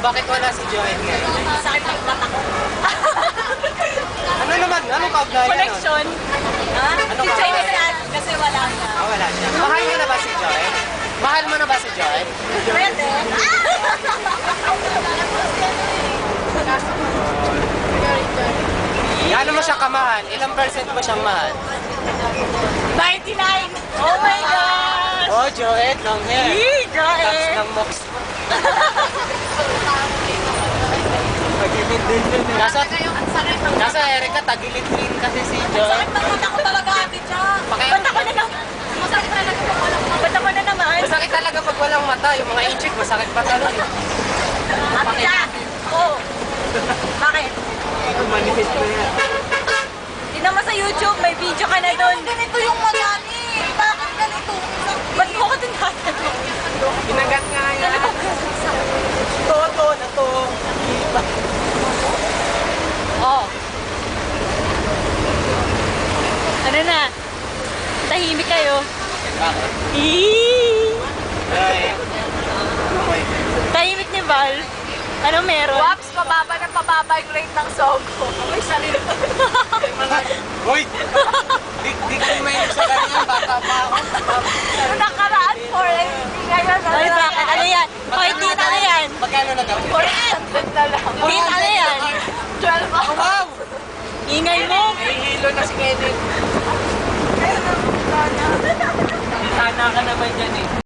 bakit wala si Joel ngayon? Sakit ng mata ko. Ano naman? Anong kaugnayan nun? Connection. Ha? Ano Si ka? Chinese dad kasi wala siya. Ah, wala siya. Mahal mo na ba si Joel? Mahal mo na ba si Joel? Pwede. Gaano mo siya kamahal? Ilang percent mo siyang mahal? 99. Oh my God. Oh, Joel, long hair. Hey, Tapos Joel. ng mox. Pag-ibig din yun. Kaso Erika, tagilid din kasi si Joel. Sakit ng mata ko talaga, ate Cha. Ba't ako na naman? Masakit talaga pag walang mata. Ba't ako na naman? Masakit talaga pag walang mata. Yung mga inchik, masakit pa talaga. Ate Cha. Oo. Bakit? Manifest mo yan. Tignan mo sa YouTube, may video ka na doon. Ganito yung magani. Bakit ganito? Ba't mo ko tinatanong? Ginagat nga yan. Toto na to. Oh. Ano na? Tahimik kayo. Bakit? Eee! Ay. Tahimik ni Val. Ano meron? Waps, pababa ng pababa yung rate ng Sogo. May sarili. Hoy! Di kayo mahilig sa ganyan. Bata pa ako. Yung nakaraan, 480. Ngayon, Ay, bakit? Ano yan? Hoy, tit, ano yan? Magkano na daw? 400 na lang. Tit, ano yan? 12 ako. Wow! Ingay mo. Hihilo na si Kenneth. Ayun ang Sana ka naman dyan eh.